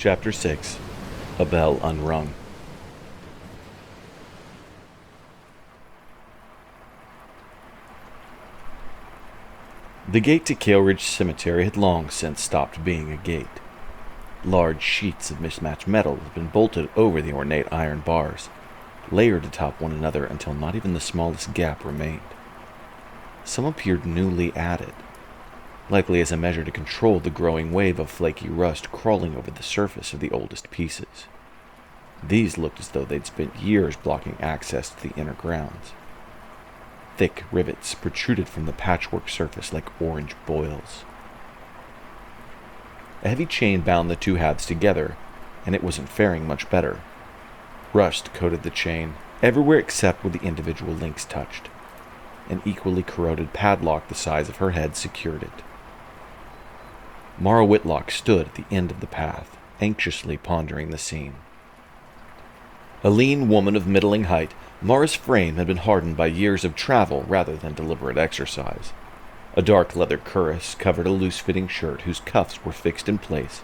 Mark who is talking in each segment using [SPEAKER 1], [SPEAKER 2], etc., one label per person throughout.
[SPEAKER 1] Chapter 6. A Bell Unrung. The gate to Kaleridge Cemetery had long since stopped being a gate. Large sheets of mismatched metal had been bolted over the ornate iron bars, layered atop one another until not even the smallest gap remained. Some appeared newly added, likely as a measure to control the growing wave of flaky rust crawling over the surface of the oldest pieces. These looked as though they'd spent years blocking access to the inner grounds. Thick rivets protruded from the patchwork surface like orange boils. A heavy chain bound the two halves together, and it wasn't faring much better. Rust coated the chain, everywhere except where the individual links touched. An equally corroded padlock the size of her head secured it. Mara Whitlock stood at the end of the path, anxiously pondering the scene. A lean woman of middling height, Mara's frame had been hardened by years of travel rather than deliberate exercise. A dark leather cuirass covered a loose-fitting shirt whose cuffs were fixed in place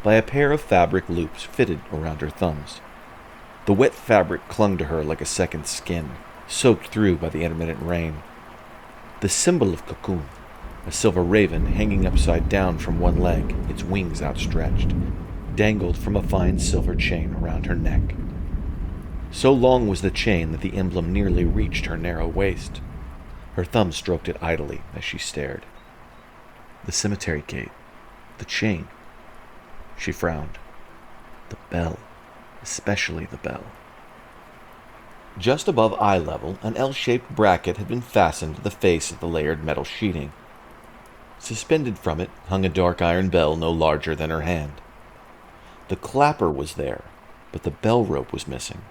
[SPEAKER 1] by a pair of fabric loops fitted around her thumbs. The wet fabric clung to her like a second skin, soaked through by the intermittent rain. The symbol of Kyhkun, a silver raven hanging upside down from one leg, its wings outstretched, dangled from a fine silver chain around her neck. So long was the chain that the emblem nearly reached her narrow waist. Her thumb stroked it idly as she stared. The cemetery gate. The chain. She frowned. The bell. Especially the bell. Just above eye level, an L-shaped bracket had been fastened to the face of the layered metal sheeting. Suspended from it hung a dark iron bell no larger than her hand. The clapper was there, but the bell rope was missing.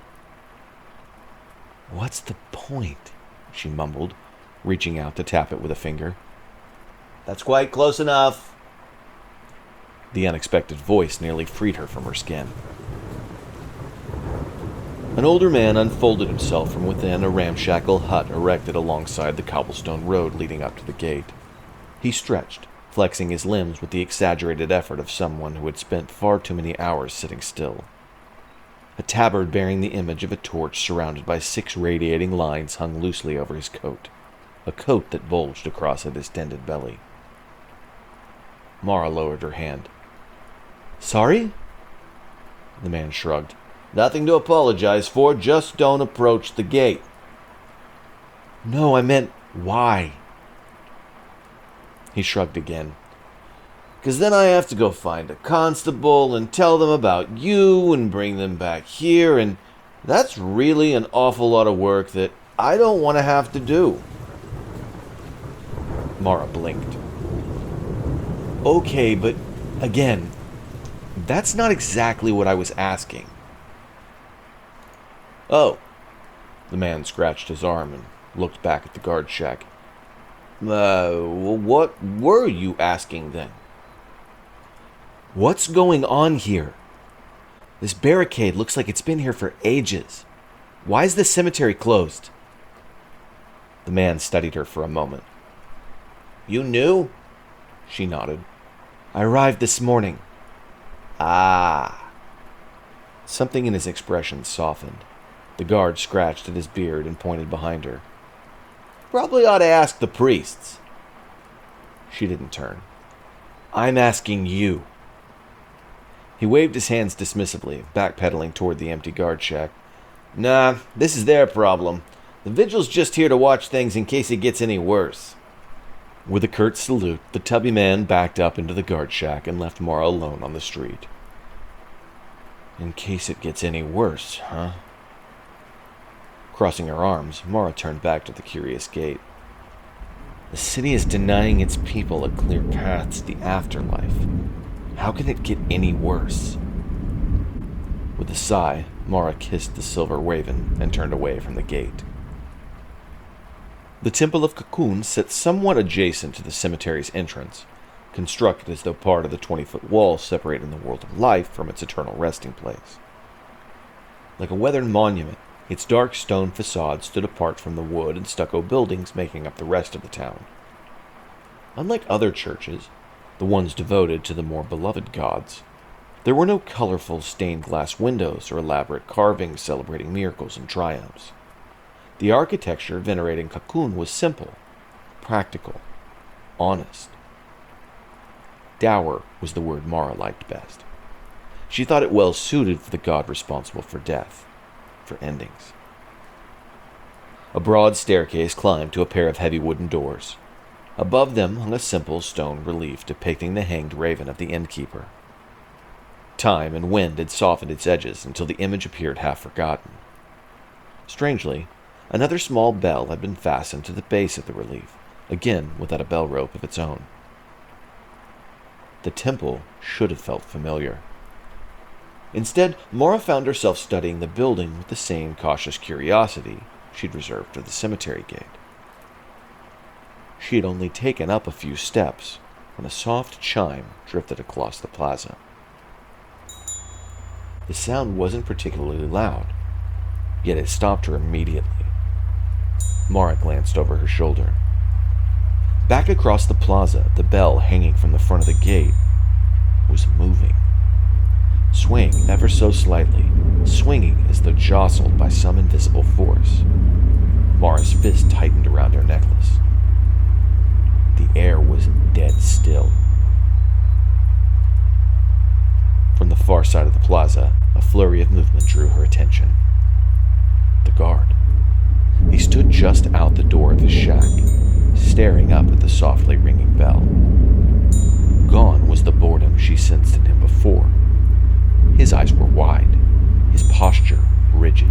[SPEAKER 1] "What's the point?" she mumbled, reaching out to tap it with a finger. "That's quite close enough." The unexpected voice nearly freed her from her skin. An older man unfolded himself from within a ramshackle hut erected alongside the cobblestone road leading up to the gate. He stretched, flexing his limbs with the exaggerated effort of someone who had spent far too many hours sitting still. A tabard bearing the image of a torch surrounded by 6 radiating lines hung loosely over his coat, a coat that bulged across a distended belly. Mara lowered her hand. "Sorry?" The man shrugged. "Nothing to apologize for, just don't approach the gate." "No, I meant why?" He shrugged again. "'Cause then I have to go find a constable and tell them about you and bring them back here, and that's really an awful lot of work that I don't want to have to do." Mara blinked. "Okay, but again, that's not exactly what I was asking." "Oh." The man scratched his arm and looked back at the guard shack. What were you asking then?" "What's going on here? This barricade looks like it's been here for ages. Why is the cemetery closed?" The man studied her for a moment. "You knew?" She nodded. "I arrived this morning." "Ah." Something in his expression softened. The guard scratched at his beard and pointed behind her. "Probably ought to ask the priests." She didn't turn. "I'm asking you." He waved his hands dismissively, backpedaling toward the empty guard shack. "Nah, this is their problem. The vigil's just here to watch things in case it gets any worse." With a curt salute, the tubby man backed up into the guard shack and left Mara alone on the street. "In case it gets any worse, huh?" Crossing her arms, Mara turned back to the curious gate. "The city is denying its people a clear path to the afterlife. How can it get any worse?" With a sigh, Mara kissed the silver raven and turned away from the gate. The Temple of Kyhkun sat somewhat adjacent to the cemetery's entrance, constructed as though part of the 20-foot wall separating the world of life from its eternal resting place. Like a weathered monument, its dark stone facade stood apart from the wood and stucco buildings making up the rest of the town. Unlike other churches, the ones devoted to the more beloved gods, There were no colorful stained glass windows or elaborate carvings celebrating miracles and triumphs. The architecture venerating Kyhkun was simple, practical, honest. Dour was the word Mara liked best. She thought it well suited for the god responsible for death, for endings. A broad staircase climbed to a pair of heavy wooden doors. Above them hung a simple stone relief depicting the hanged raven of the innkeeper. Time and wind had softened its edges until the image appeared half forgotten. Strangely, another small bell had been fastened to the base of the relief, again without a bell rope of its own. The temple should have felt familiar. Instead, Mara found herself studying the building with the same cautious curiosity she'd reserved for the cemetery gate. She had only taken up a few steps when a soft chime drifted across the plaza. The sound wasn't particularly loud, yet it stopped her immediately. Mara glanced over her shoulder. Back across the plaza, the bell hanging from the front of the gate was moving, swaying ever so slightly, swinging as though jostled by some invisible force. Mara's fist tightened around her necklace. The air was dead still. From the far side of the plaza, a flurry of movement drew her attention. The guard. He stood just out the door of his shack, staring up at the softly ringing bell. Gone was the boredom she sensed in him before. His eyes were wide, his posture rigid.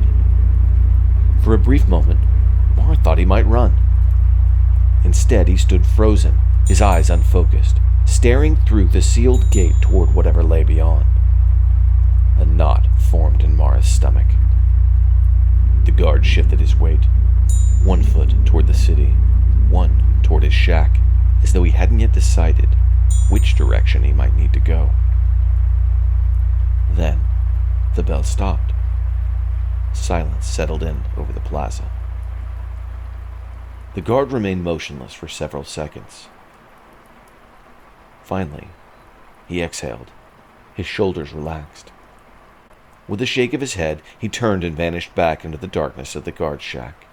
[SPEAKER 1] For a brief moment, Mara thought he might run. Instead, he stood frozen, his eyes unfocused, staring through the sealed gate toward whatever lay beyond. A knot formed in Mara's stomach. The guard shifted his weight, one foot toward the city, one toward his shack, as though he hadn't yet decided which direction he might need to go. Then, the bell stopped. Silence settled in over the plaza. The guard remained motionless for several seconds. Finally, he exhaled. His shoulders relaxed. With a shake of his head, he turned and vanished back into the darkness of the guard shack.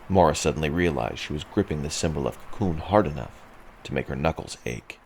[SPEAKER 1] Mara suddenly realized she was gripping the symbol of Kyhkun hard enough to make her knuckles ache.